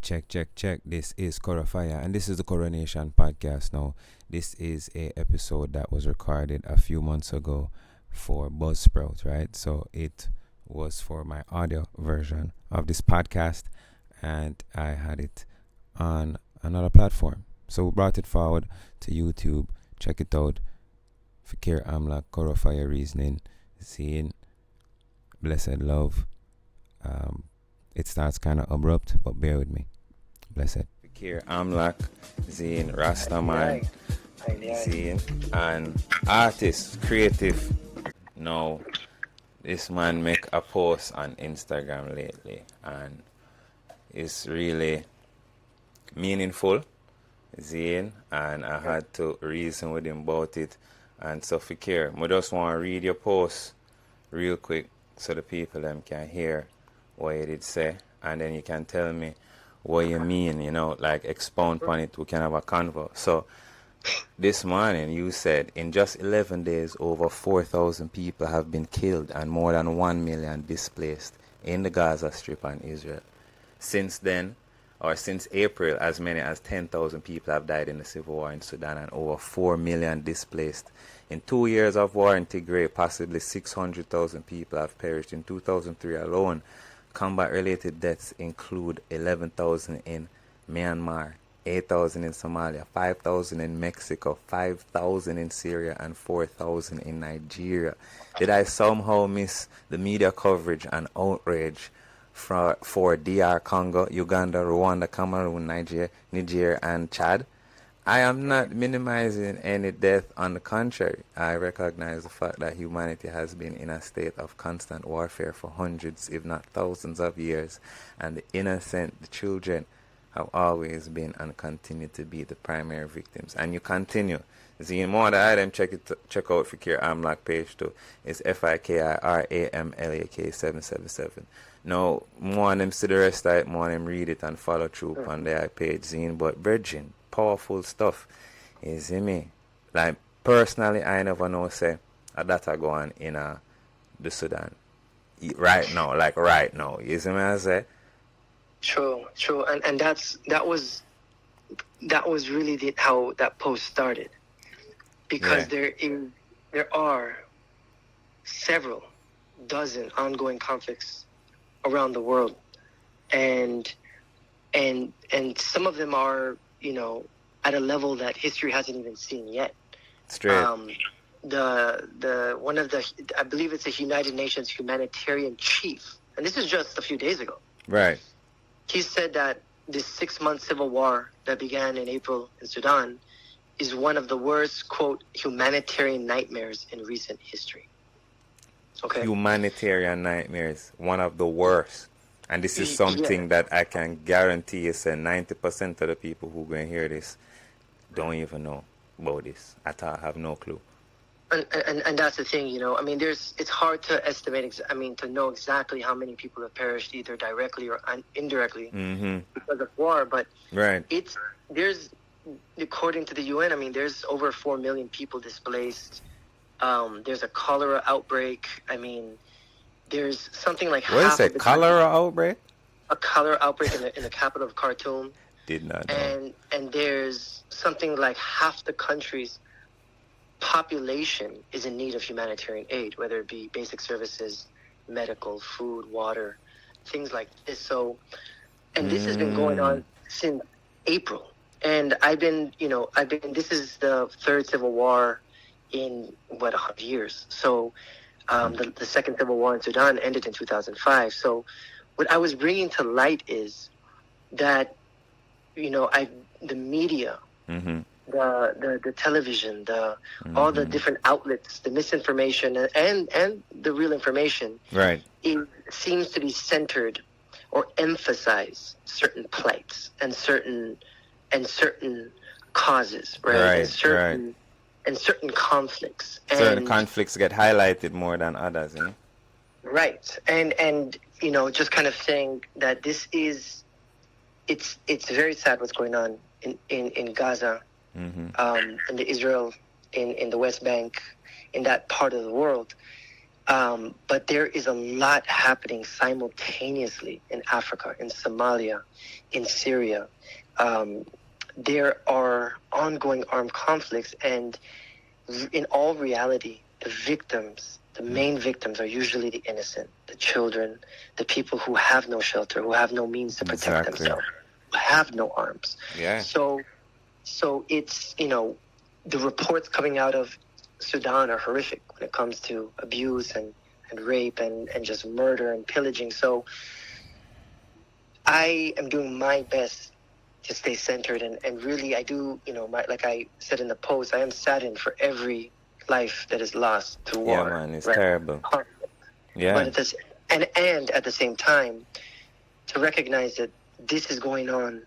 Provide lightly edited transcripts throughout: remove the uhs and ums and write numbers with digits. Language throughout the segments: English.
Check, check, check. This is Korafaya, and this is the Coronation podcast. Now, this is a episode that was recorded a few months ago for Buzzsprout, right? So it was for my audio version of this podcast, and I had it on another platform. So we brought it forward to YouTube. Check it out. Fikir Amlak, Korafaya Reasoning, Seeing, Blessed Love. It starts kind of abrupt, but bear with me. Blessed. Fikir Amlak, Zine, Rastaman, Zine, and artist, creative. Now, this man make a post on Instagram lately, and it's really meaningful, Zine, and I had to reason with him about it. And so, Fikir, I just want to read your post real quick so the people them can hear what you did say, and then you can tell me what you mean, like expound on it. We can have a convo. So this morning you said in just 11 days over 4,000 people have been killed and more than 1 million displaced in the Gaza Strip and Israel. Since then, or since April, as many as 10,000 people have died in the civil war in Sudan and over 4 million displaced. In 2 years of war in Tigray, possibly 600,000 people have perished. In 2003 alone, combat-related deaths include 11,000 in Myanmar, 8,000 in Somalia, 5,000 in Mexico, 5,000 in Syria, and 4,000 in Nigeria. Did I somehow miss the media coverage and outrage for DR Congo, Uganda, Rwanda, Cameroon, Niger, and Chad? I am not minimizing any death. On the contrary, I recognize the fact that humanity has been in a state of constant warfare for hundreds, if not thousands of years, and the innocent, the children, have always been and continue to be the primary victims. And you continue. See more the item, check out Fikir Amlak page too. It's FIKIRAMLAK 777. Now, more on them see the rest of it, more on them read it and follow through on their page, Zine. But Virgin, powerful stuff. You see me? Like, personally, I never know, say, that I go on in the Sudan. Right now, You see me, I say? True. And that was really how that post started. Because there are several dozen ongoing conflicts around the world, and some of them are at a level that history hasn't even seen yet. Straight. The one of the, I believe it's a United Nations humanitarian chief, and this is just a few days ago. Right. He said that this 6-month civil war that began in April in Sudan is one of the worst, quote, humanitarian nightmares in recent history. Okay. Humanitarian nightmares, one of the worst. And this is something that I can guarantee you, say 90% of the people who are going to hear this don't even know about this at all, have no clue. And that's the thing, I mean, it's hard to estimate, to know exactly how many people have perished either directly or indirectly because of war, but right. There's, according to the UN, there's over 4 million people displaced. There's a cholera outbreak. There's something like what half is it? Cholera outbreak? A cholera outbreak in the capital of Khartoum. Did not know. And there's something like half the country's population is in need of humanitarian aid, whether it be basic services, medical, food, water, things like this. So, and this has been going on since April. And this is the third civil war in 100 years. So the second civil war in Sudan ended in 2005. So what I was bringing to light is that, the media, the television, all the different outlets, the misinformation and the real information, right, it seems to be centered or emphasize certain plights and certain causes, right? And certain conflicts. Certain conflicts get highlighted more than others, Right. And just kind of saying that it's very sad what's going on in Gaza, in the Israel, in the West Bank, in that part of the world. But there is a lot happening simultaneously in Africa, in Somalia, in Syria. There are ongoing armed conflicts, and in all reality, the main victims are usually the innocent, the children, the people who have no shelter, who have no means to protect themselves, who have no arms. Yeah. So it's, the reports coming out of Sudan are horrific when it comes to abuse and rape and just murder and pillaging. So I am doing my best to stay centered, and really I do, like I said in the post, I am saddened for every life that is lost through war. Yeah, man, it's terrible. Yeah. But and at the same time, to recognize that this is going on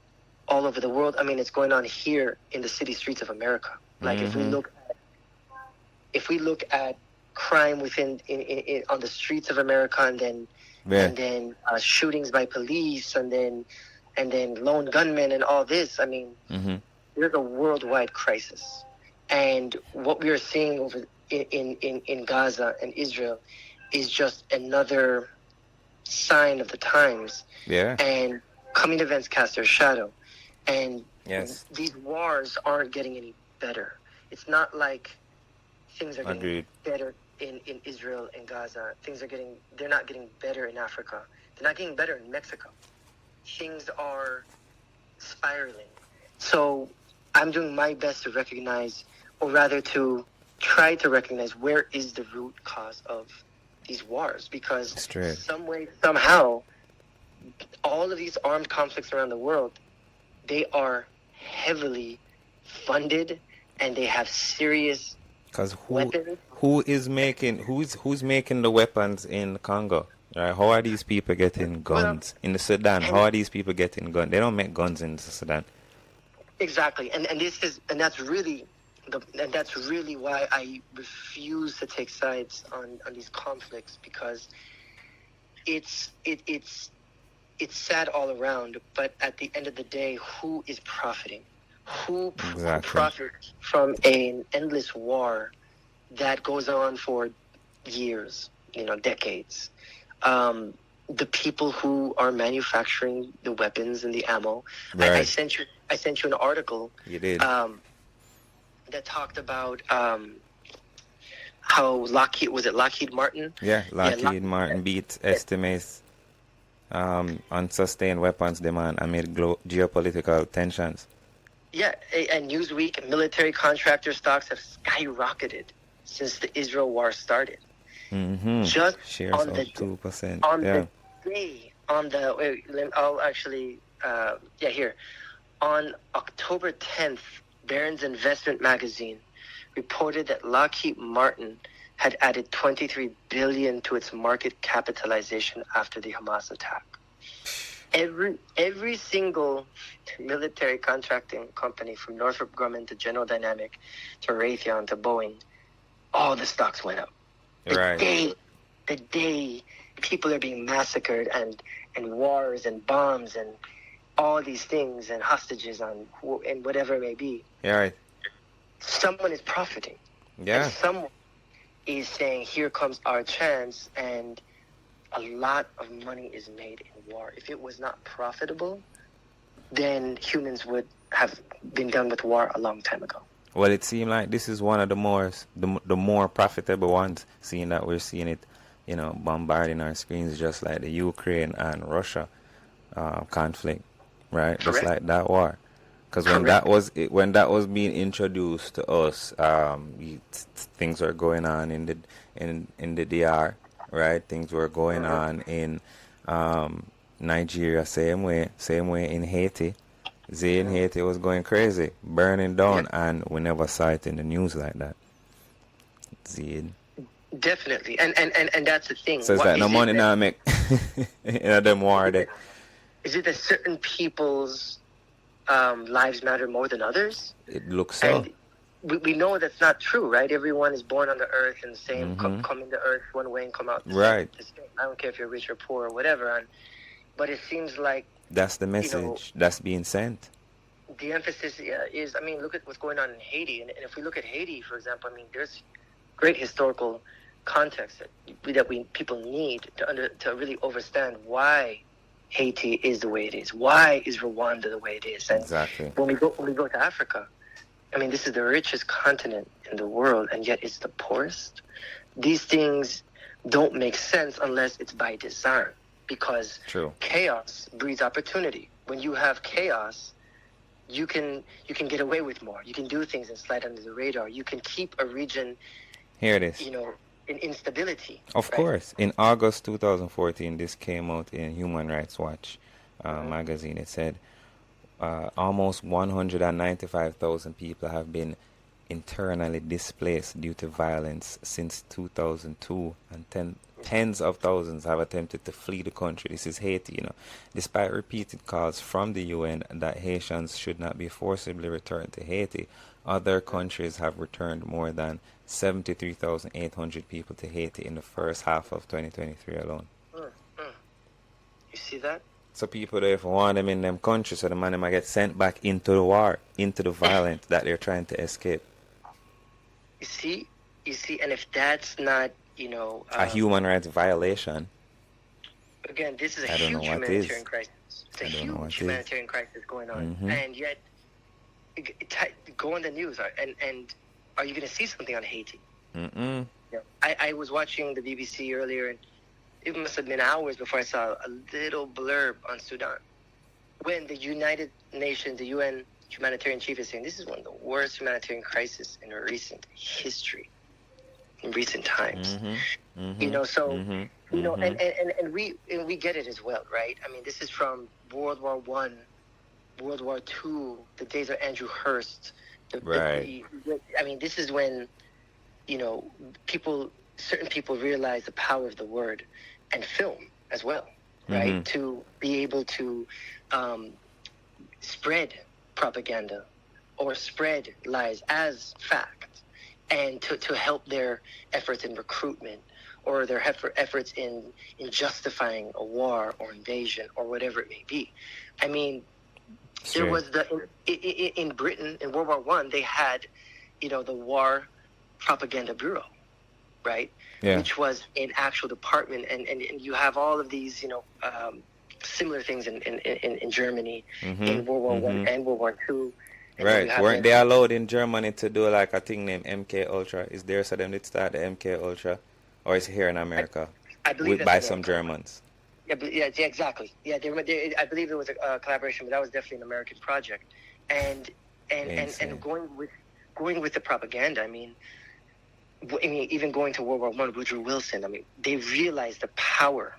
all over the world. I mean, it's going on here in the city streets of America. Like if we look at crime on the streets of America, and then shootings by police, and then lone gunmen and all this. I mean, there's a worldwide crisis, and what we are seeing over in Gaza and Israel is just another sign of the times. Yeah. And coming events cast their shadow, and yes, these wars aren't getting any better. It's not like things are getting better in Israel and Gaza. They're not getting better in Africa. They're not getting better in Mexico. Things are spiraling. So I'm doing my best to recognize, or rather to try to recognize, where is the root cause of these wars, because some way, somehow, all of these armed conflicts around the world, they are heavily funded, and they have serious weapons. Who's making the weapons in Congo? Right? How are these people getting guns in the Sudan? How are these people getting guns? They don't make guns in the Sudan. Exactly, and that's really why I refuse to take sides on these conflicts, because it's sad all around. But at the end of the day, who is profiting? Who profits from an endless war that goes on for years, decades? The people who are manufacturing the weapons and the ammo. Right. I sent you an article. You did. That talked about how Lockheed Martin? Yeah, Lockheed Martin beat estimates unsustained weapons demand amid geopolitical tensions. Yeah, and Newsweek, military contractor stocks have skyrocketed since the Israel war started. Mm-hmm. Just shares on of the 2%. the day, I'll actually, here. On October 10th, Barron's Investment Magazine reported that Lockheed Martin had added $23 billion to its market capitalization after the Hamas attack. Every single military contracting company, from Northrop Grumman to General Dynamics to Raytheon to Boeing, all the stocks went up. The day people are being massacred, and wars and bombs and all these things and hostages and whatever it may be. Yeah, right. Someone is profiting. Yeah. And someone is saying, here comes our chance, and a lot of money is made in war. If it was not profitable, then humans would have been done with war a long time ago. Well, it seemed like this is one of the more profitable ones, seeing that we're seeing it, bombarding our screens, just like the Ukraine and Russia conflict, right? Correct. Just like that war. Because when that was being introduced to us, things were going on in the DR, right? Things were going on in Nigeria, same way in Haiti. In Haiti was going crazy, burning down, and we never saw it in the news like that. Definitely, and that's the thing. So it's like no money now make in them war there. Is it that certain people's lives matter more than others? It looks so. And we know that's not true, right? Everyone is born on the earth and the same, come into earth one way and come out the same. I don't care if you're rich or poor or whatever. But it seems like that's the message that's being sent. The emphasis is, look at what's going on in Haiti. And if we look at Haiti, for example, there's great historical context that we people need to really understand why Haiti is the way it is. Why is Rwanda the way it is? And Exactly. when we go to Africa, I mean, this is the richest continent in the world, and yet it's the poorest. These things don't make sense unless it's by design, because True. chaos breeds opportunity. When you have chaos, you can get away with more. You can do things and slide under the radar. You can keep a region, Here it is. In instability. Of course. In August 2014, this came out in Human Rights Watch magazine. It said almost 195,000 people have been internally displaced due to violence since 2002, and tens of thousands have attempted to flee the country. This is Haiti, Despite repeated calls from the UN that Haitians should not be forcibly returned to Haiti, other countries have returned more than 73,800 people to Haiti in the first half of 2023 alone. You see that? So people don't even want them in them countries, so the man might get sent back into the war, into the violence that they're trying to escape. You see, and if that's not, a human rights violation. Again, this is a huge humanitarian crisis. It's a huge humanitarian crisis going on, and yet, go on the news, and are you going to see something on Haiti? I was watching the BBC earlier, and it must have been hours before I saw a little blurb on Sudan, when the United Nations, the UN humanitarian chief is saying this is one of the worst humanitarian crises in recent history, in recent times. And we get it as well, right? I mean, this is from World War I, World War II, the days of Andrew Hurst. Right. I mean, this is when, certain people realize the power of the word and film as well, right? To be able to spread propaganda or spread lies as fact, and to help their efforts in recruitment or their efforts in justifying a war or invasion or whatever it may be. I mean, Sure. there was in Britain in World War I, they had, the War Propaganda Bureau, right? Yeah. Which was an actual department, and you have all of these, similar things in Germany in World War I and World War II. Right. Weren't they allowed in Germany to do like a thing named MK Ultra? Is there so them did start the MK Ultra, or is it here in America? I believe by some Germans. Yeah, exactly. Yeah, I believe it was a collaboration, but that was definitely an American project. And going with the propaganda. I mean, even going to World War I, Woodrow Wilson. I mean, they realized the power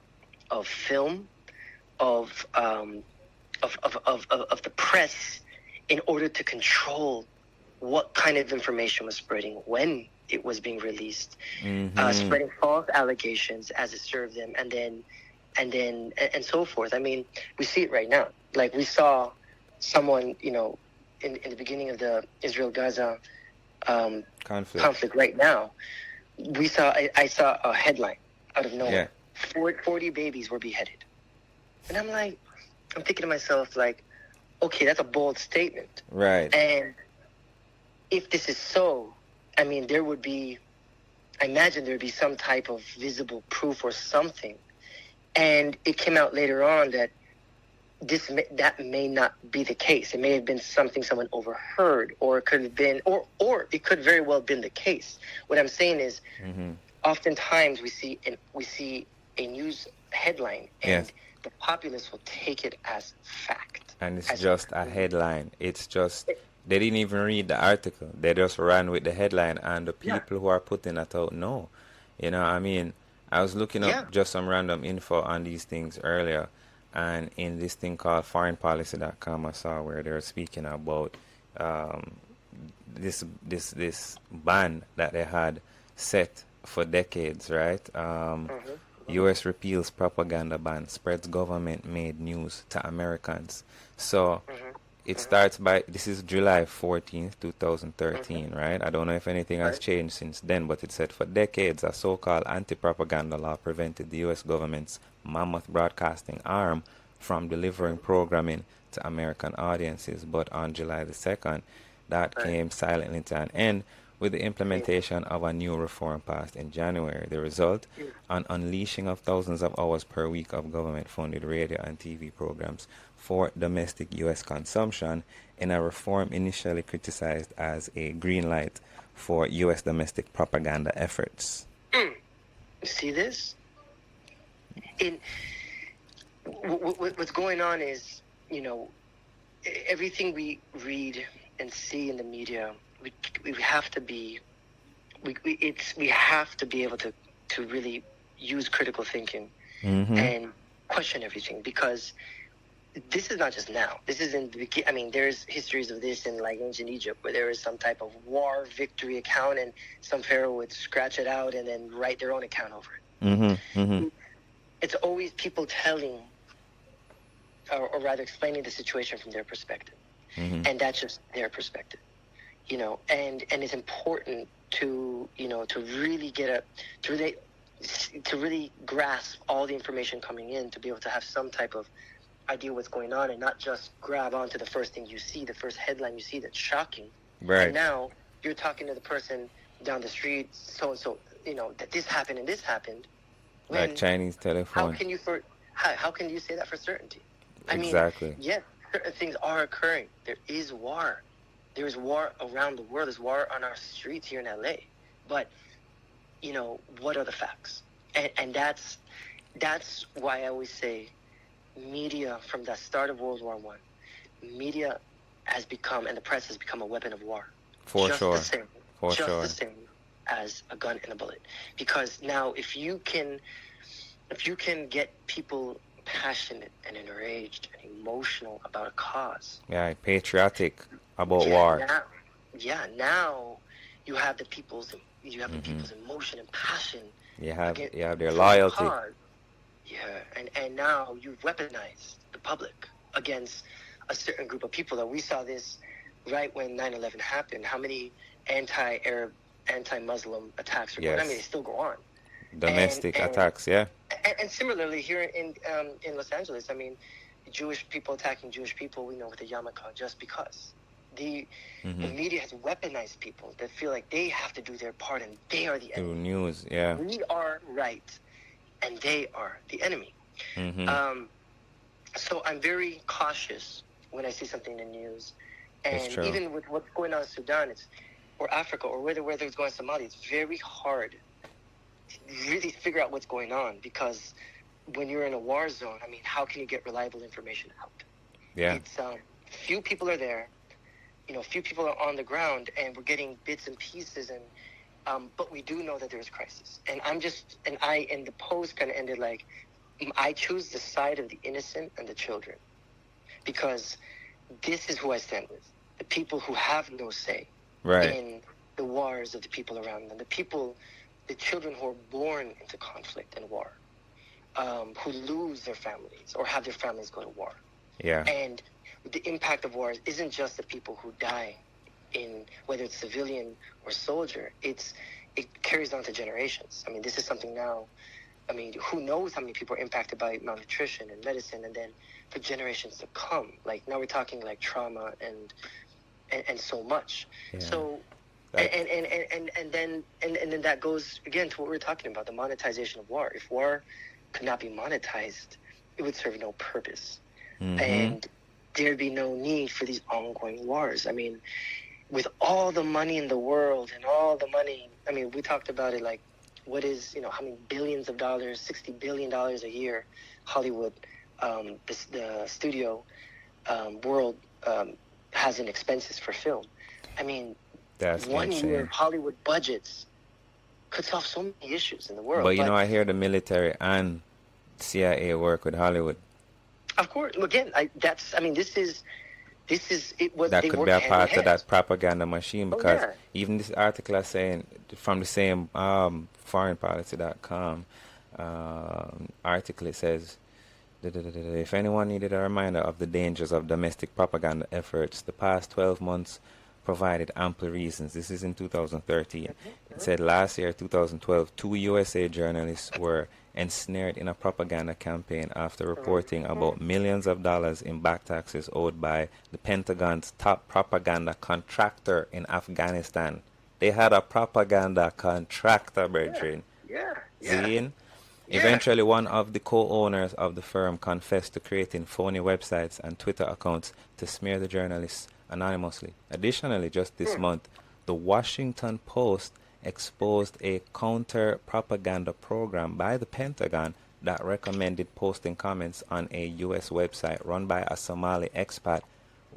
of film, of the press, in order to control what kind of information was spreading when it was being released, spreading false allegations as it served them, and so forth. I mean, we see it right now. Like we saw someone, in the beginning of the Israel-Gaza conflict right now. I saw a headline out of nowhere. 40 babies were beheaded. And I'm thinking to myself, like, okay, that's a bold statement. Right. And if this is so, I mean, I imagine there'd be some type of visible proof or something. And it came out later on that that may not be the case. It may have been something someone overheard, or it could have been, or it could very well have been the case. What I'm saying is, oftentimes we see a news headline, and the populace will take it as fact. And it's just a headline. It's just, they didn't even read the article. They just ran with the headline, and the people who are putting that out know. I mean, I was looking up just some random info on these things earlier, and in this thing called foreignpolicy.com, I saw where they were speaking about this ban that they had set for decades, right? U.S. repeals propaganda ban, spreads government-made news to Americans. So it starts by, this is July 14th, 2013, right? I don't know if anything has changed since then, but it said for decades, a so-called anti-propaganda law prevented the U.S. government's mammoth broadcasting arm from delivering programming to American audiences. But on July the 2nd, that came silently to an end with the I mean, implementation of a new reform passed in January. The result, mm, an unleashing of thousands of hours per week of government-funded radio and TV programs for domestic U.S. consumption in a reform initially criticized as a green light for U.S. domestic propaganda efforts. mm. See this? In what's going on is, everything we read and see in the media, we have to be we have to be able to really use critical thinking Mm-hmm. and question everything, because this is not just now. This is in the beginning. I mean, there's histories of this in like ancient Egypt, where there was some type of war victory account, and some pharaoh would scratch it out and then write their own account over it. Mm-hmm. Mm-hmm. It's always people telling, or rather explaining the situation from their perspective, Mm-hmm. and that's just their perspective, And it's important to to really to really grasp all the information coming in, to be able to have some type of idea what's going on, and not just grab onto the first thing you see, the first headline you see that's shocking. Right. And now you're talking to the person down the street, so and so, that this happened and this happened. Like Chinese telephone. How can you say that for certainty? Exactly. I mean, yes, certain things are occurring. There is war. There is war around the world. There's war on our streets here in LA. But, what are the facts? And that's why I always say media, from the start of World War I, media has become, and the press has become, a weapon of war. For just sure. The same, For just sure. the same as a gun and a bullet. Because now if you can get people passionate and enraged and emotional about a cause. Yeah, patriotic about war. Now you have the people's emotion and passion. You have their for the loyalty. cause. Yeah, and now you've weaponized the public against a certain group of people. That we saw this right when 9/11 happened. How many anti-Arab, anti-Muslim attacks were going on? I mean, they still go on. Domestic attacks, yeah. And similarly here in Los Angeles, I mean, Jewish people attacking Jewish people, we know, with the yarmulke, just because. The media has weaponized people that feel like they have to do their part and they are the enemy. Through news, yeah. We are right and they are the enemy. Mm-hmm. So I'm very cautious when I see something in the news. And true. even with what's going on in Sudan, or Africa, or whether it's going to Somalia, it's very hard to really figure out what's going on, because when you're in a war zone, I mean, how can you get reliable information out? Yeah. It's few people are there, few people are on the ground, and we're getting bits and pieces, and but we do know that there's crisis. And the post kind of ended like, I choose the side of the innocent and the children, because this is who I stand with. The people who have no say in the wars of the people around them. The children who are born into conflict and war, who lose their families or have their families go to war. Yeah. And the impact of war isn't just the people who die, in whether it's civilian or soldier. It carries on to generations. I mean, this is something now. I mean, who knows how many people are impacted by malnutrition and medicine, and then for generations to come. Like now we're talking like trauma and so much. Yeah. So and then that goes again to what we're talking about, the monetization of war. If war could not be monetized, it would serve no purpose. And there'd be no need for these ongoing wars. I mean, with all the money in the world and all the money, I mean, we talked about it, like, what is, how many billions of dollars, $60 billion a year, Hollywood, the studio world has in expenses for film. I mean, that's one insane. year of Hollywood budgets could solve so many issues in the world. But I hear the military and CIA work with Hollywood. Of course. Again, this is it was that they could be a part of that hand. propaganda machine, because even this article is saying from the same foreignpolicy.com article, it says, if anyone needed a reminder of the dangers of domestic propaganda efforts, the past 12 months provided ample reasons. This is in 2013. It said last year, 2012, 2 USA journalists were ensnared in a propaganda campaign after reporting about millions of dollars in back taxes owed by the Pentagon's top propaganda contractor in Afghanistan. They had a propaganda contractor, Yeah, brethren. yeah, yeah, Zine. yeah. Eventually, one of the co-owners of the firm confessed to creating phony websites and Twitter accounts to smear the journalists anonymously. Additionally, just this Hmm. month, the Washington Post exposed a counter-propaganda program by the Pentagon that recommended posting comments on a U.S. website run by a Somali expat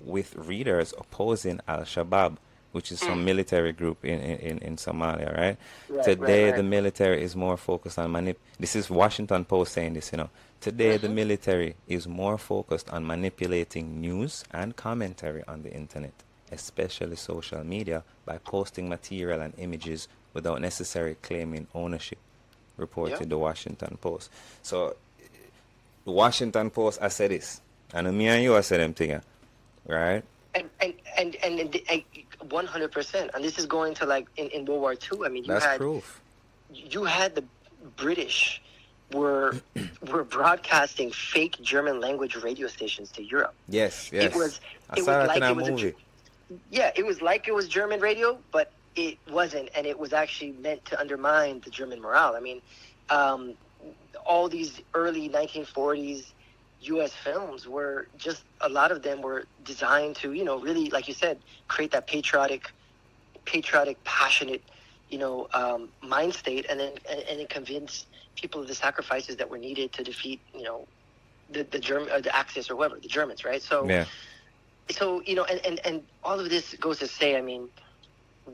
with readers opposing Al-Shabaab, which is some Mm. military group in Somalia, right? Right, right, Today, right. the military is more focused on this is Washington Post saying this, Today, the Mm-hmm. military is more focused on manipulating news and commentary on the internet, especially social media, by posting material and images without necessarily claiming ownership, Yeah. reported the Washington Post. So, the Washington Post, I said this, and me and you, I said them thing, right? And 100%. And this is going to like in World War II. I mean, That's proof. you had the British were were broadcasting fake German language radio stations to Europe. Yes, It yes. was I it saw was that like in a it was movie. it was like it was German radio, but it wasn't, and it was actually meant to undermine the German morale. I mean, um, all these early 1940s U.S. films were just, a lot of them were designed to, really, like you said, create that patriotic, passionate, mind state, and then convince people of the sacrifices that were needed to defeat, the German, or the Axis, or whoever, the Germans, right? So, Yeah. and all of this goes to say, I mean,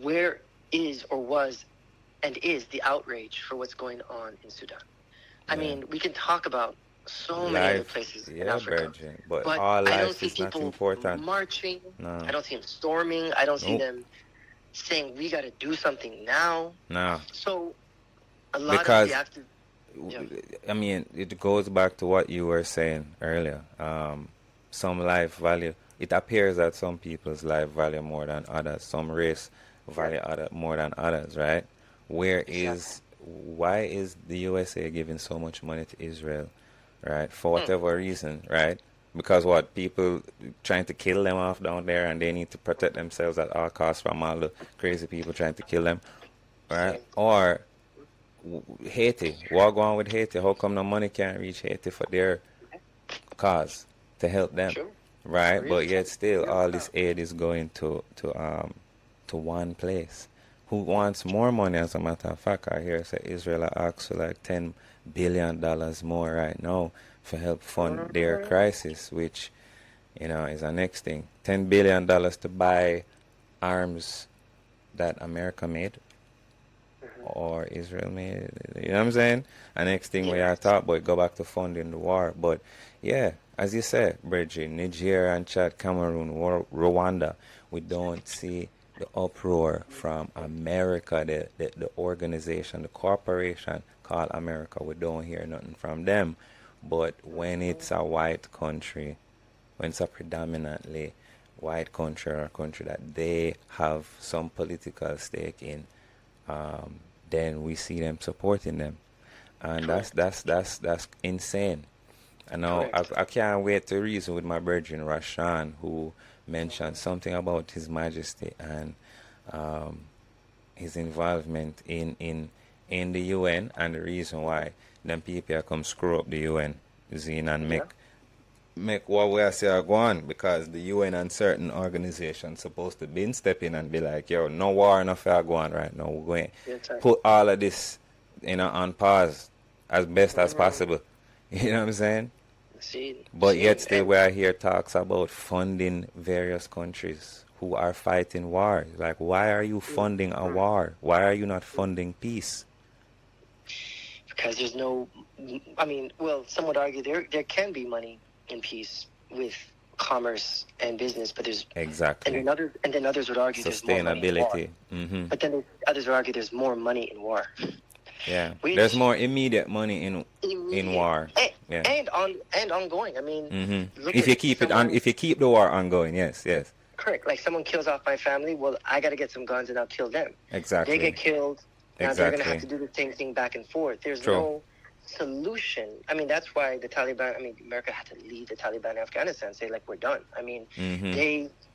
where is or was and is the outrage for what's going on in Sudan? I mean, we can talk about so many other places in Africa, Virgin. But but all I don't life see is not people important. marching. No. I don't see them storming. I don't see Nope. them saying we got to do something now. No. So a lot Because of the active, yeah. I mean, it goes back to what you were saying earlier. Some life value. It appears that some people's life value more than others. Some race value more than others, right? Why is the USA giving so much money to Israel, right? For whatever reason, right? Because what, people trying to kill them off down there, and they need to protect themselves at all costs from all the crazy people trying to kill them, right? Or Haiti, what going on with Haiti? How come no money can't reach Haiti for their cause to help them, Sure. right? But Really? yet still, Yeah. all this aid is going to one place. Who wants more money? As a matter of fact, I hear say Israel are asked for like $10 billion more right now for help fund their crisis, which is the next thing. $10 billion to buy arms that America made or Israel made. You know what I'm saying? And next thing we are talking about, go back to funding the war. But yeah, as you said, Bridget, Nigeria and Chad, Cameroon, Rwanda, we don't see the uproar from America, the organization, the corporation called America. We don't hear nothing from them. But when it's a white country, when it's a predominantly white country, or a country that they have some political stake in, then we see them supporting them, and that's insane. And now I can't wait to reason with my brethren Rashan, who mentioned something about His Majesty and his involvement in the UN, and the reason why them people come screw up the UN, and make what we are say go on, because the UN and certain organizations supposed to be step in and be like, yo, no war, no fair go on right now. We're going to put all of this on pause as best as possible. You know what I'm saying? But yet still we are here talks about funding various countries who are fighting war. Like, why are you funding a war? Why are you not funding peace? Because there's no, I mean, well, some would argue there can be money in peace with commerce and business, but there's exactly, and then others would argue there's more money in war. But then others would argue there's more money in war. Yeah, there's more immediate money in war, and ongoing. I mean, if you keep if you keep the war ongoing, yes. Correct. Like, someone kills off my family, well, I got to get some guns and I'll kill them. Exactly. They get killed. Now they're going to have to do the same thing back and forth. There's no solution. I mean, that's why the Taliban, America had to leave the Taliban in Afghanistan, say, like, we're done. I mean,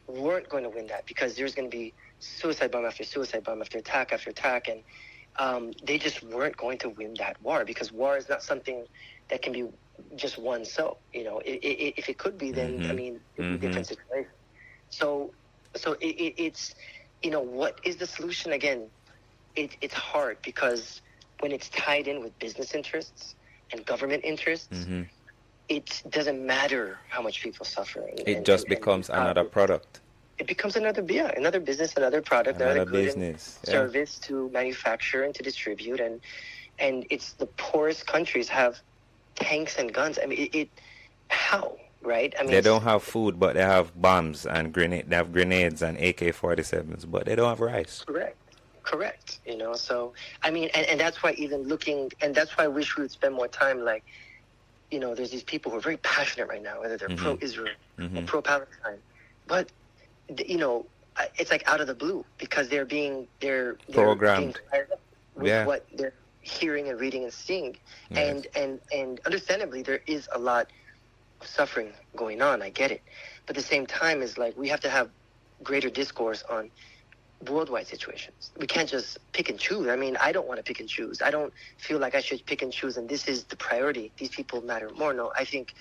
weren't going to win that because there's going to be suicide bomb after suicide bomb after attack, and they just weren't going to win that war because war is not something that can be just won. So if it could be, then I mean, it'd be a different situation. So it's what is the solution again? It's hard because when it's tied in with business interests and government interests, it doesn't matter how much people suffer. It just becomes another product. It becomes another business, another product, another business, service to manufacture and to distribute, and it's the poorest countries have tanks and guns. I mean, how, right? I mean, they don't have food, but they have bombs and They have grenades and AK-47s, but they don't have rice. Correct. So I mean, and that's why that's why I wish we would spend more time. Like, there's these people who are very passionate right now, whether they're pro-Israel or pro-Palestine, but it's like out of the blue because they're programmed being fired up with what they're hearing and reading and seeing, and understandably there is a lot of suffering going on. I get it, but at the same time is like we have to have greater discourse on worldwide situations. We can't just pick and choose. I mean, I don't want to pick and choose. I don't feel like I should pick and choose and this is the priority. These people matter more. No, I think,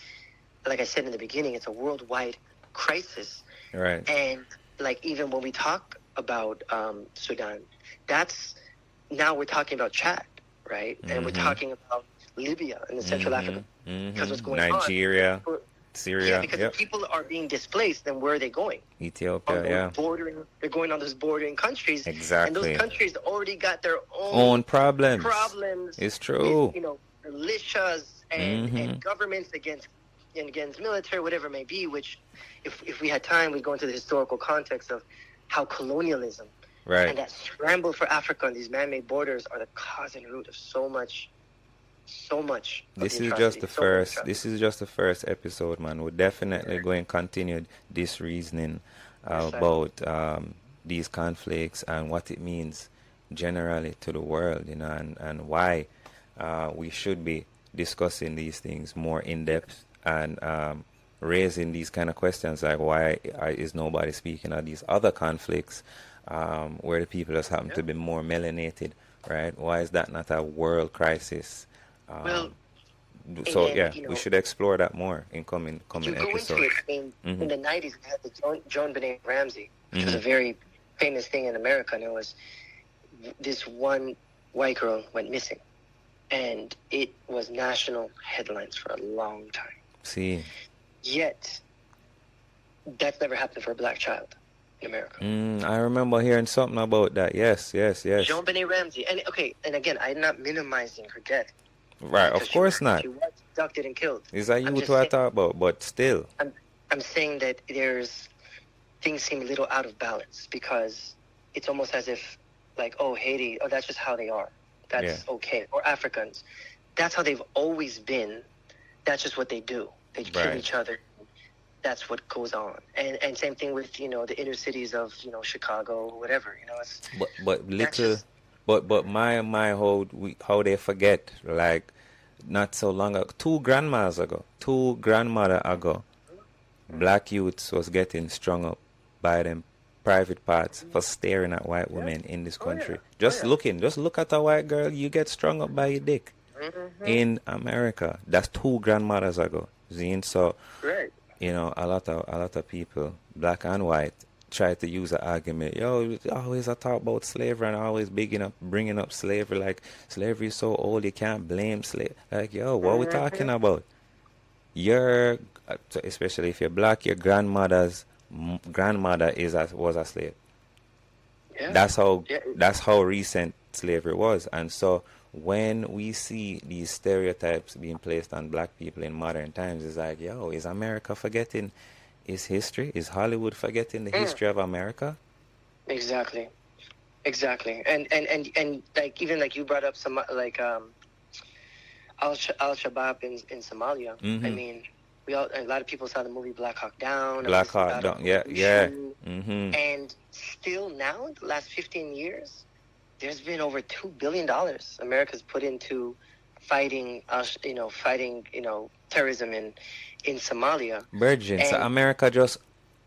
like I said in the beginning, it's a worldwide crisis. Right. And like even when we talk about Sudan, now we're talking about Chad, right? And we're talking about Libya and the Central Africa because what's going Nigeria, on. Syria. Yeah, because if people are being displaced, then where are they going? Ethiopia, They're going on those bordering countries. Exactly. And those countries already got their own problems. It's true. Militias and governments against military, whatever it may be, which if we had time, we'd go into the historical context of how colonialism and that scramble for Africa and these man-made borders are the cause and root of so much. This is just the first episode, man. We're definitely going to continue this reasoning about these conflicts and what it means generally to the world, and why we should be discussing these things more in depth and raising these kind of questions like why is nobody speaking of these other conflicts where the people just happen to be more melanated, right? Why is that not a world crisis? We should explore that more in coming episodes. In the 90s, we had the Joan Benet Ramsey, which was a very famous thing in America, and it was this one white girl went missing, and it was national headlines for a long time. See, yet that's never happened for a black child in America. I remember hearing something about that. Yes. Joan Benet Ramsey, and again, I'm not minimizing her death. Right, of course not. She was abducted and killed. Is that you what I talk about? But still, I'm saying that things seem a little out of balance because it's almost as if, like, Haiti, that's just how they are. That's okay. Or Africans, that's how they've always been. That's just what they do. They kill each other. That's what goes on. And same thing with the inner cities of Chicago or whatever. But my how they forget, like, not so long ago, two grandmothers ago, black youths was getting strung up by them private parts for staring at white women in this country. Just look at a white girl, you get strung up by your dick. In America. That's two grandmothers ago. So a lot of people, black and white, try to use an argument. Always I talk about slavery and always bringing up slavery, like slavery is so old you can't blame slave. Like, what are we talking about? Especially if you're black, your grandmother's grandmother was a slave. Yeah. That's how recent slavery was. And so when we see these stereotypes being placed on black people in modern times, it's like, is America forgetting its history? Is Hollywood forgetting the history of America? Exactly. And like, even like you brought up some like Al-Shabaab in Somalia. I mean, a lot of people saw the movie Black Hawk Down. And still now, in the last 15 years, there's been over $2 billion America's put into fighting terrorism in Somalia. Virgin, so America just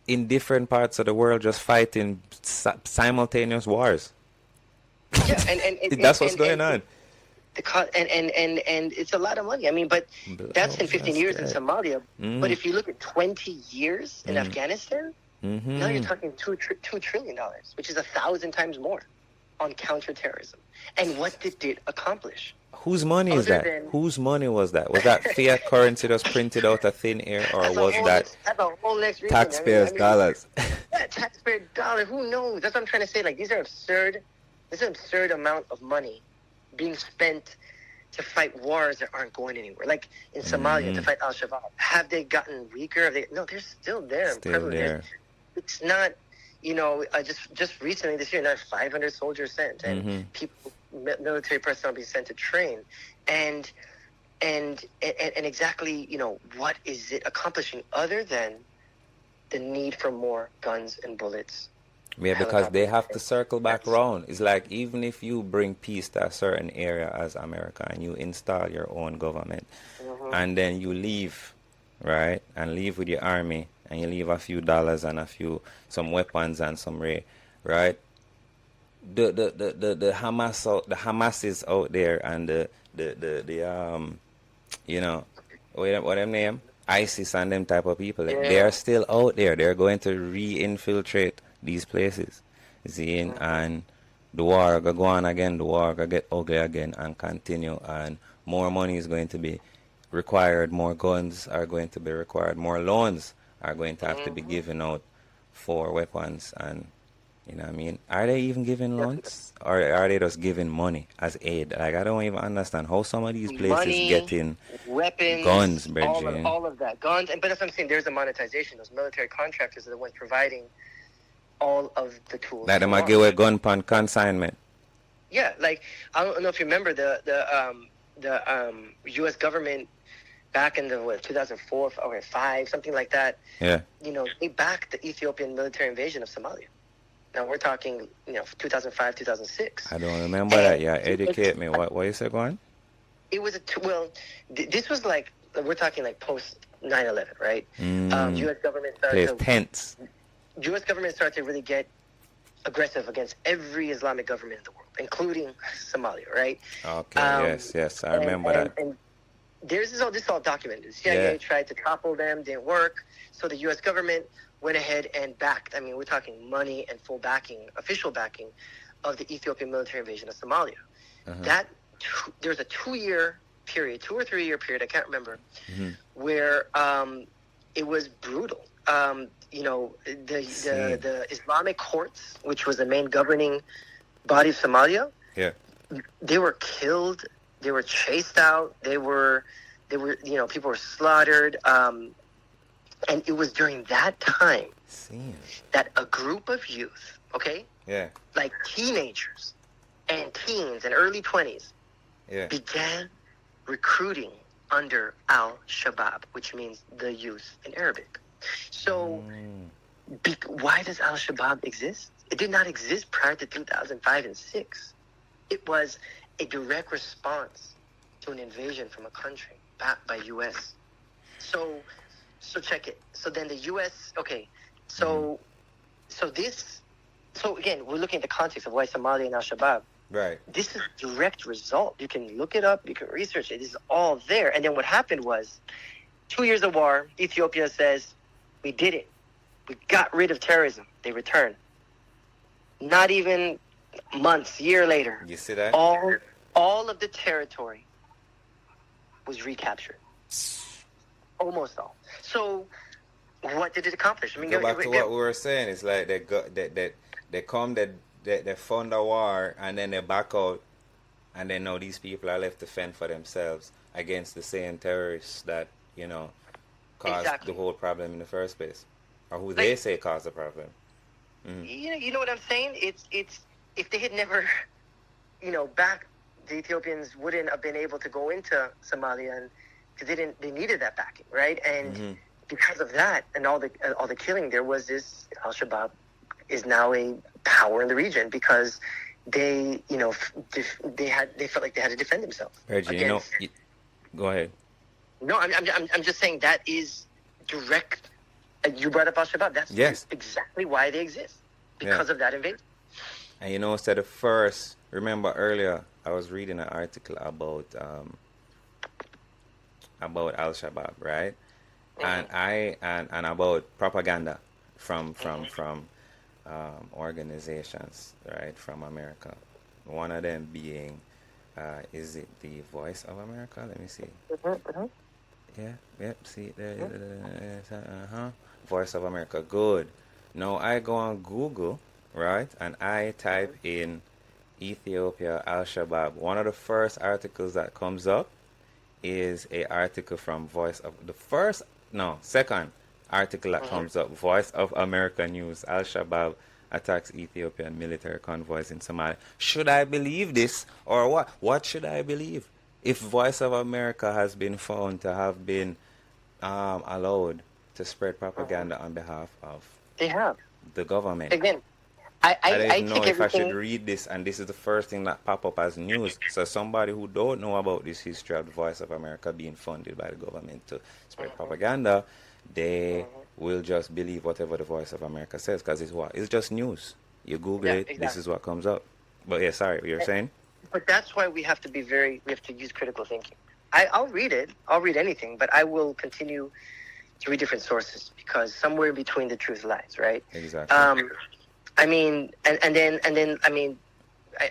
in different parts of the world just fighting simultaneous wars. Yeah, and That's what's going on. And it's a lot of money. I mean, but that's in 15 that's years good. in Somalia. But if you look at 20 years in Afghanistan, now you're talking $2 trillion, which is 1,000 times more on counterterrorism. And what did it accomplish? Whose money is that? Whose money was that? Was that fiat currency just printed out of thin air, or was that taxpayers' dollars? Yeah, taxpayer dollar. Who knows? That's what I'm trying to say. Like, these are absurd. This is an absurd amount of money being spent to fight wars that aren't going anywhere. Like in Somalia, to fight Al-Shabaab. Have they gotten weaker? No, they're still there. Still there. It's not, just recently this year, not 500 soldiers sent, and people, military personnel being sent to train, and exactly, what is it accomplishing other than the need for more guns and bullets? Yeah, because they have to circle back around. It's like, even if you bring peace to a certain area as America and you install your own government, and then you leave, right, and leave with your army, and you leave a few dollars and some weapons and some right? The Hamas is out there, and what them name? ISIS and them type of people. Yeah. They are still out there. They're going to re-infiltrate these places. And the war go on again, the war go get ugly again and continue, and more money is going to be required, more guns are going to be required, more loans are going to have to be given out for weapons, and are they even giving loans, or are they just giving money as aid? Like, I don't even understand how some of these places getting weapons, guns, Bridget. all of that, guns, but that's what I'm saying. There's a monetization. Those military contractors are the ones providing all of the tools. Like, they might give a gun on consignment. Yeah, like, I don't know if you remember the U.S. government back in the 2004 or 5, something like that. Yeah. They backed the Ethiopian military invasion of Somalia. Now we're talking, 2005, 2006. I don't remember that. Yeah, educate me. What you say, go on? It was this was like, we're talking like post 9/11, right? U.S. government U.S. government started to really get aggressive against every Islamic government in the world, including Somalia, right? Okay. Yes, I remember that. And this is all documented. The CIA tried to topple them, didn't work. So the U.S. government went ahead and backed. I mean, we're talking money and full backing, official backing of the Ethiopian military invasion of Somalia. There's a 2-year period, 2 or 3 year period, I can't remember, where it was brutal. The Islamic courts, which was the main governing body of Somalia, they were killed, they were chased out, they were people were slaughtered, and it was during that time that a group of youth, like teenagers and teens and early 20s, began recruiting under Al-Shabaab, which means the youth in Arabic. So, why does Al-Shabaab exist? It did not exist prior to 2005 and 6. It was a direct response to an invasion from a country backed by U.S. So check it. So then the U.S. So again, we're looking at the context of why Somalia and Al-Shabaab. Right. This is a direct result. You can look it up. You can research it. This is all there. And then what happened was, 2 years of war, Ethiopia says, we did it. We got rid of terrorism. They returned. Not even months, year later. You see that? All of the territory was recaptured. Almost all. So, what did it accomplish? I mean, go back to what we were saying. It's like they fund a war, and then they back out, and then now these people are left to fend for themselves against the same terrorists that caused the whole problem in the first place, or who they say caused the problem. You know what I'm saying? It's if they had never, backed, the Ethiopians wouldn't have been able to go into Somalia, and because they needed that backing, right? And because of that and all the killing, there was this Al-Shabaab is now a power in the region because they felt like they had to defend themselves. Reggie, go ahead. No, I'm just saying that is direct You brought up Al Shabaab. That's Yes. exactly why they exist, because of that invasion. And you know, instead of first, remember earlier I was reading an article about Al Shabaab, right? And about propaganda from organizations, right, from America. One of them being, is it the Voice of America? Let me see. Yeah, yep. See, Voice of America. Good. Now I go on Google, right, and I type in Ethiopia Al Shabaab. One of the first articles that comes up is a article from second article that comes up, Voice of America News. Al Shabaab attacks Ethiopian military convoys in Somalia. Should I believe this or what? What should I believe? If Voice of America has been found to have been allowed to spread propaganda on behalf of They have. the government. Again, I don't I even know take if I should everything. read this, and this is the first thing that pop up as news. So somebody who don't know about this history of the Voice of America being funded by the government to spread propaganda, they will just believe whatever the Voice of America says, because it's just news. You Google it, Exactly. this is what comes up. But yeah, sorry, you were saying? But that's why we have to we have to use critical thinking. I'll read it. I'll read anything, but I will continue to read different sources, because somewhere in between the truth lies, right? Exactly. I mean, and then I mean,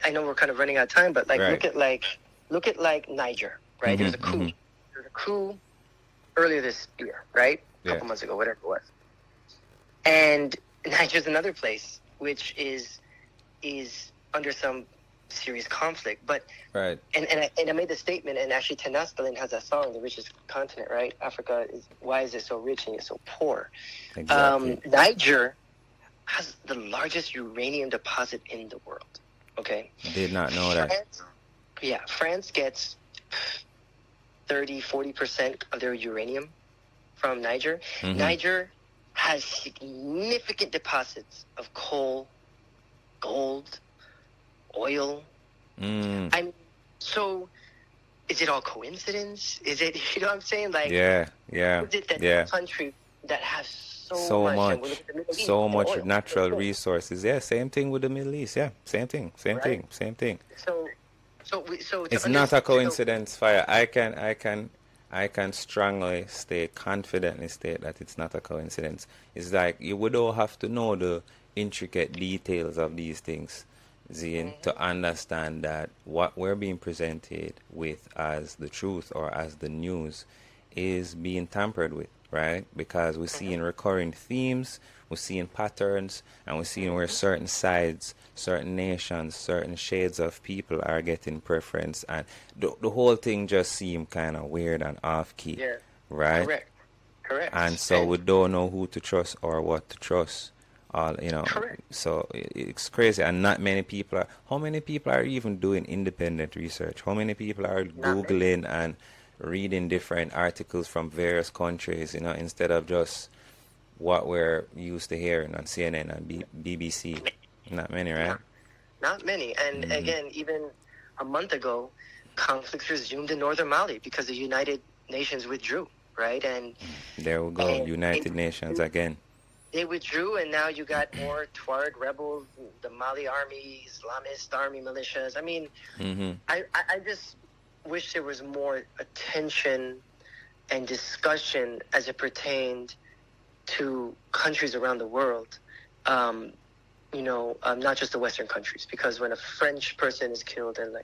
I know we're kind of running out of time, but like, Right. look at Niger, right? There's a coup. There's a coup earlier this year, right? A couple months ago, whatever it was. And Niger's another place which is under some serious conflict, but right. And I made the statement, and actually Tenaskalin has that song, "The Richest Continent," right? Africa is, why is it so rich and yet so poor? Exactly. Niger has the largest uranium deposit in the world. Okay. Did not know that. France gets 30-40% of their uranium from Niger. Niger has significant deposits of coal, gold, oil. I mean, so is it all coincidence? Is it, you know what I'm saying? Like, is it that a country that has so much natural resources? Yeah, same thing with the Middle East. Yeah, same thing. So it's not a coincidence, Fire. I can strongly state, confidently state that it's not a coincidence. It's like you would all have to know the intricate details of these things, Zine, to understand that what we're being presented with as the truth or as the news is being tampered with, right? Because we're seeing recurring themes, we're seeing patterns, and we're seeing where certain sides, certain nations, certain shades of people are getting preference, and the whole thing just seemed kind of weird and off-key, right? Correct. And so we don't know who to trust or what to trust. Correct. So it's crazy, and not many people are. How many people are even doing independent research? How many people are Googling and reading different articles from various countries, instead of just what we're used to hearing on CNN and BBC? Not many, right? Not many. And again, even a month ago, conflicts resumed in northern Mali because the United Nations withdrew, right? And there we go, United Nations again. They withdrew, and now you got more Tuareg rebels, the Mali army, Islamist army militias. I mean, I just wish there was more attention and discussion as it pertained to countries around the world, not just the Western countries. Because when a French person is killed, and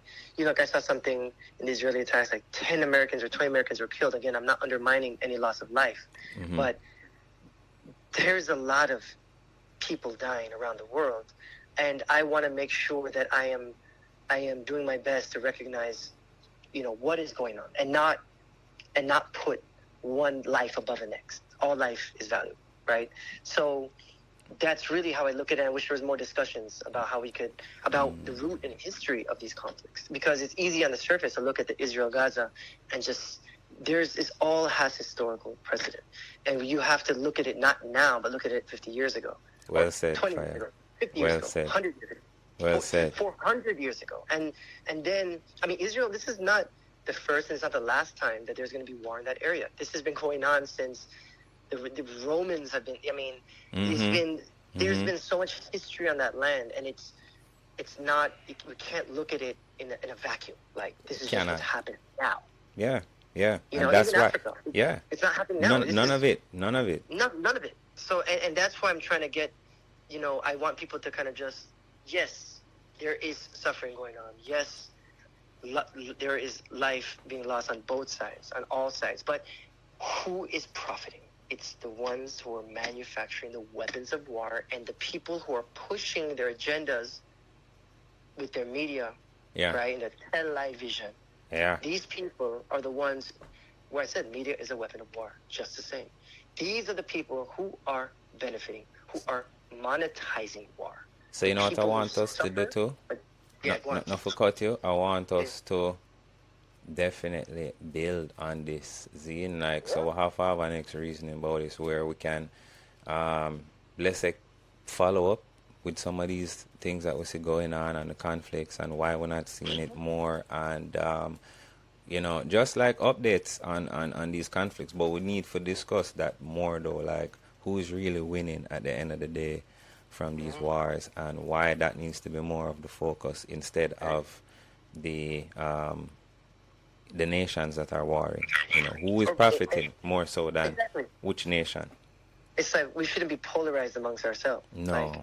I saw something in the Israeli attacks, like 10 Americans or 20 Americans were killed. Again, I'm not undermining any loss of life, but there's a lot of people dying around the world, and I want to make sure that I am doing my best to recognize, what is going on, and not put one life above the next. All life is valuable, right? So that's really how I look at it. I wish there was more discussions about about the root and history of these conflicts, because it's easy on the surface to look at the Israel-Gaza and just, it all has historical precedent. And you have to look at it not now, but look at it 50 years ago. Well said, 20 years ago, 50 years ago, 100 years ago. Well said. 400 years ago. And then, Israel, this is not the first and it's not the last time that there's going to be war in that area. This has been going on since The Romans have been. I mean, Mm-hmm. there's been so much history on that land, and it's not. We can't look at it in a vacuum. Like this is just what's Cannot. happening now. Yeah, yeah, You and know, that's even why. Africa, Yeah, it's not happening now. This none is of it, none of it. none of it. So, and that's why I'm trying to get. You know, I want people to kind of just, yes, there is suffering going on. Yes, there is life being lost on both sides, on all sides. But who is profiting? It's the ones who are manufacturing the weapons of war and the people who are pushing their agendas with their media, Yeah, right, and the television. yeah. These people are the ones where I said media is a weapon of war, just the same. These are the people who are benefiting, who are monetizing war. So you know what I People who want us to do suffer, too? yeah, go on. Not for cut you. I want us to definitely build on this zine. Like, so we have to have an next reasoning about this where we can, let's say, follow up with some of these things that we see going on and the conflicts and why we're not seeing it more. And, you know, just like updates on these conflicts. But we need to discuss that more, though, like who's really winning at the end of the day from these wars and why that needs to be more of the focus instead of the nations that are warring. You know, who is profiting more so than Exactly. which nation? It's like we shouldn't be polarized amongst ourselves. No. Like,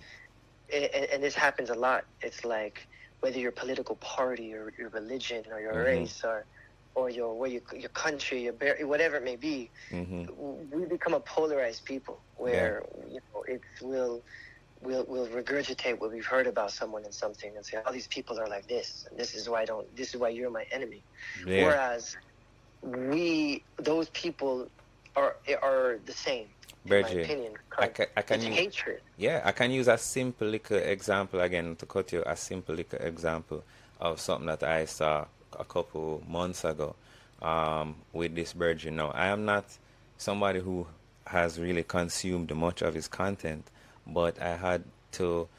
and this happens a lot. It's like whether your political party or your religion or your race or your country, whatever it may be, we become a polarized people where you know we'll regurgitate what we've heard about someone and something and say, oh, these people are like this, and this is why you're my enemy. Yeah. Whereas those people are the same, in my Bridget, opinion. I can It's use, hatred. yeah, I can use a simple little example again to cut you. A simple little example of something that I saw a couple months ago with this Virgin. Now, I am not somebody who has really consumed much of his content, but I had to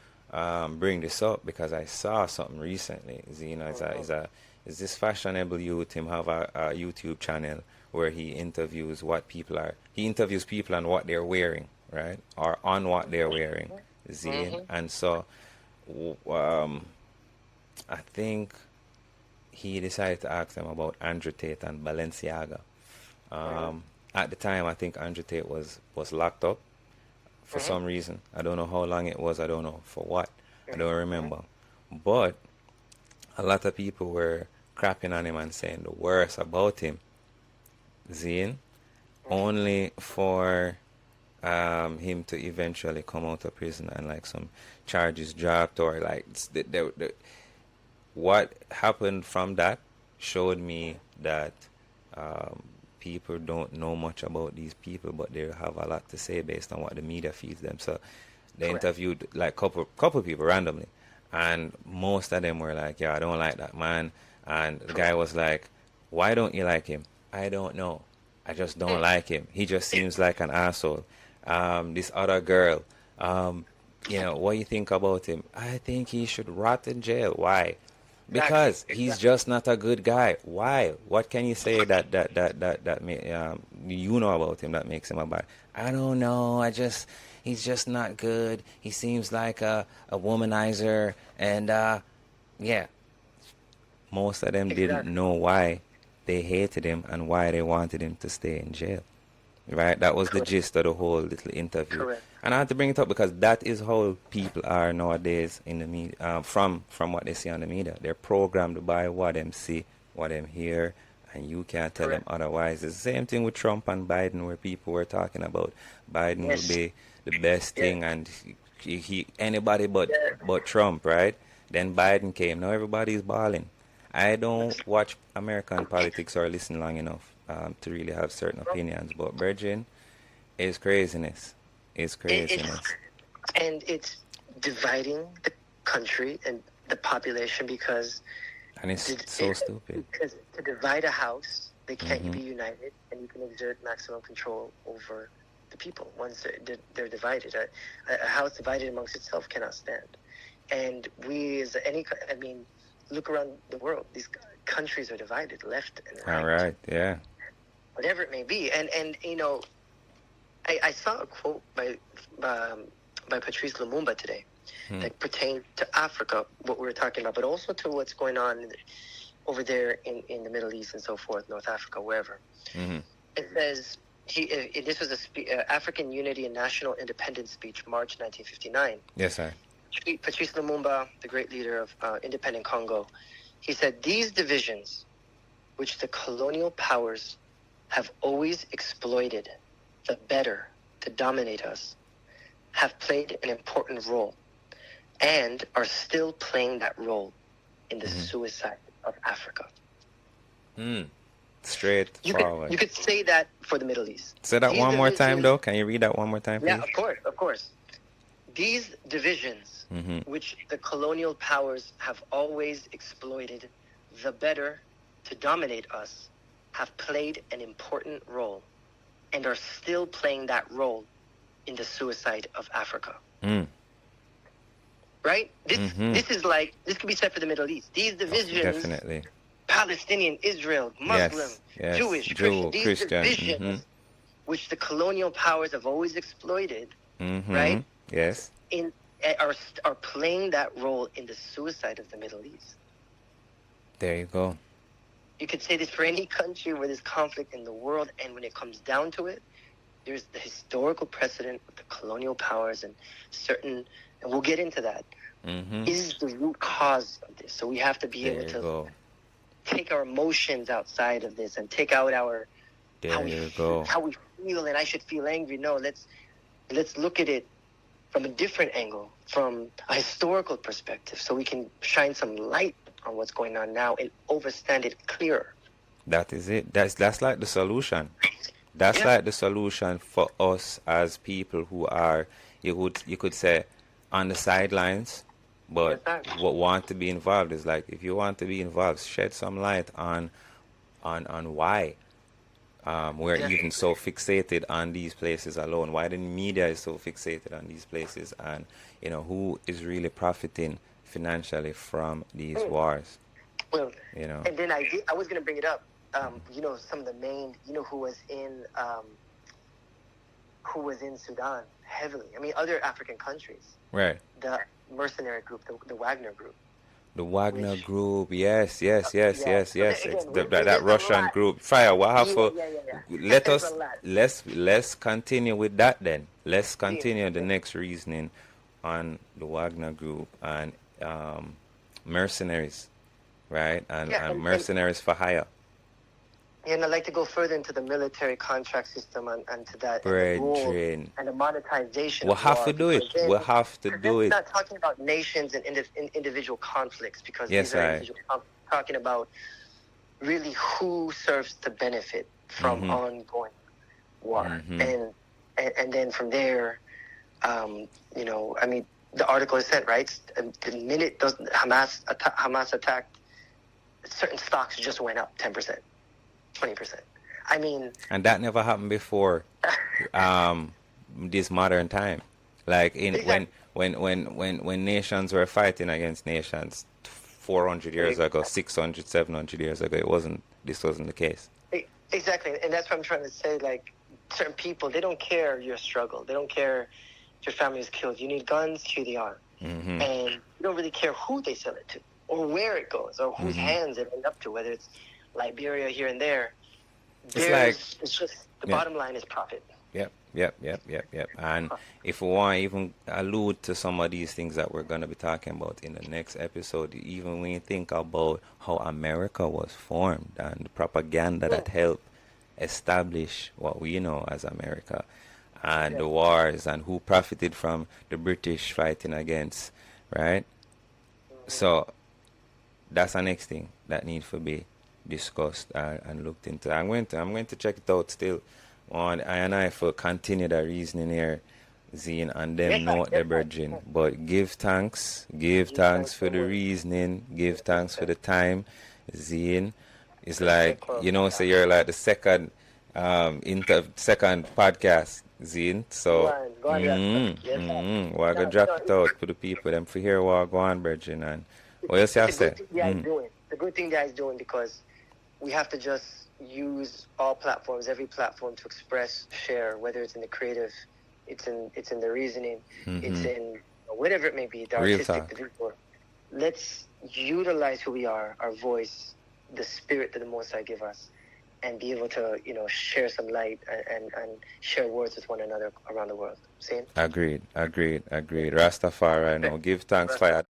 bring this up because I saw something recently. You know, is this fashionable youth? Him have a YouTube channel where he interviews he interviews people on what they're wearing, right, or on what they're wearing. And so I think he decided to ask them about Andrew Tate and Balenciaga. At the time, I think Andrew Tate was locked up for some reason. I don't know how long it was. I don't know for what. I don't remember. But a lot of people were crapping on him and saying the worst about him, Zine, only for him to eventually come out of prison and like some charges dropped or like what happened from that showed me that people don't know much about these people, but they have a lot to say based on what the media feeds them. So they interviewed like couple people randomly, and most of them were like, yeah, I don't like that man. And the guy was like, why don't you like him? I don't know. I just don't like him. He just seems like an asshole. This other girl, you know, what do you think about him? I think he should rot in jail. Why? Because he's just not a good guy. Why? What can you say that you know about him that makes him a bad? I don't know. He's just not good. He seems like a womanizer, and yeah. Most of them didn't know why they hated him and why they wanted him to stay in jail. Right? That was the gist of the whole little interview. Correct. And I had to bring it up because that is how people are nowadays in the media, from what they see on the media. They're programmed by what them see, what them hear, and you can't tell them otherwise. It's the same thing with Trump and Biden, where people were talking about Biden will be the best thing, and he anybody but Trump, right? Then Biden came. Now everybody's balling. I don't watch American politics or listen long enough to really have certain opinions, but Virgin is craziness. It's craziness. And it's dividing the country and the population because... And it's so stupid. Because to divide a house, they can't be united, and you can exert maximum control over the people once they're divided. A house divided amongst itself cannot stand. And we, look around the world. These countries are divided, left and right. All right, yeah. Whatever it may be. And you know, I saw a quote by Patrice Lumumba today that pertained to Africa, what we were talking about, but also to what's going on over there in the Middle East and so forth, North Africa, wherever. It says, this was a African Unity and National Independence speech, March 1959. Yes, sir. Patrice Lumumba, the great leader of independent Congo, he said, these divisions, which the colonial powers have always exploited the better to dominate us, have played an important role and are still playing that role in the suicide of Africa. Straightforward. You could say that for the Middle East. Say that one more time, though. Can you read that one more time, please? Yeah, of course. These divisions, which the colonial powers have always exploited the better to dominate us, have played an important role and are still playing that role in the suicide of Africa. Right? This is like, this could be said for the Middle East. These divisions, definitely. Palestinian, Israel, Muslim, yes. Jewish, Jew, Christian, these Christian. divisions, which the colonial powers have always exploited, right? Yes. Are playing that role in the suicide of the Middle East. There you go. You could say this for any country where there's conflict in the world, and when it comes down to it, there's the historical precedent of the colonial powers and certain, and we'll get into that, is the root cause of this. So we have to be able to take our emotions outside of this and take out how we feel, and I should feel angry. No, let's look at it from a different angle, from a historical perspective, so we can shine some light on what's going on now and understand it clearer. That is it. That's like the solution. That's like the solution for us as people who are, you could say, on the sidelines, but what want to be involved. Is like, if you want to be involved, shed some light on why we're even so fixated on these places alone, why the media is so fixated on these places, and who is really profiting financially from these wars. Well, and then I was going to bring it up. Some of the main, who was in Sudan heavily. I mean, other African countries. Right. The mercenary group, the Wagner group. The Wagner group, yes. That Again, Russian group. Fire. What have let's continue with that then. Let's continue the next reasoning on the Wagner group and mercenaries, right? And mercenaries for hire. And I'd like to go further into the military contract system and to that Brethren. and the monetization. We'll have to do it. We'll have to do it. We're not talking about nations and individual conflicts, because these are individual conflicts. Talking about really who serves to benefit from ongoing war, and then from there, I mean, the article is sent, right? The minute Hamas attacked, certain stocks just went up 10%. 20%. I mean, and that never happened before this modern time. Like when nations were fighting against nations 400 years ago, 600, 700 years ago, this wasn't the case. Exactly, and that's what I'm trying to say. Like, certain people, they don't care your struggle. They don't care if your family is killed. You need guns, here they are. And you don't really care who they sell it to, or where it goes, or whose hands it ends up to, whether it's Liberia here and there. It's just the bottom line is profit. Yep. And if we want to even allude to some of these things that we're going to be talking about in the next episode, even when you think about how America was formed and the propaganda that helped establish what we know as America, and the wars and who profited from the British fighting against, right? So that's the next thing that needs to be discussed and looked into. I'm going to check it out still on I for continue the reasoning here, Zine, and them note the virgin. But give thanks for the reasoning, give thanks for the time, Zine. It's like, so you're like the second second podcast, Zine. So we're gonna drop it out for the people them for hear what go on, virgin, and what else you have said. The good thing that is doing, because we have to just use all platforms, every platform to express, share, whether it's in the creative, it's in the reasoning, it's in whatever it may be, the Real artistic, talk. the visual. Let's utilize who we are, our voice, the spirit that the Most High give us, and be able to, share some light and share words with one another around the world. Same. Agreed. Rastafari, no. Give thanks for your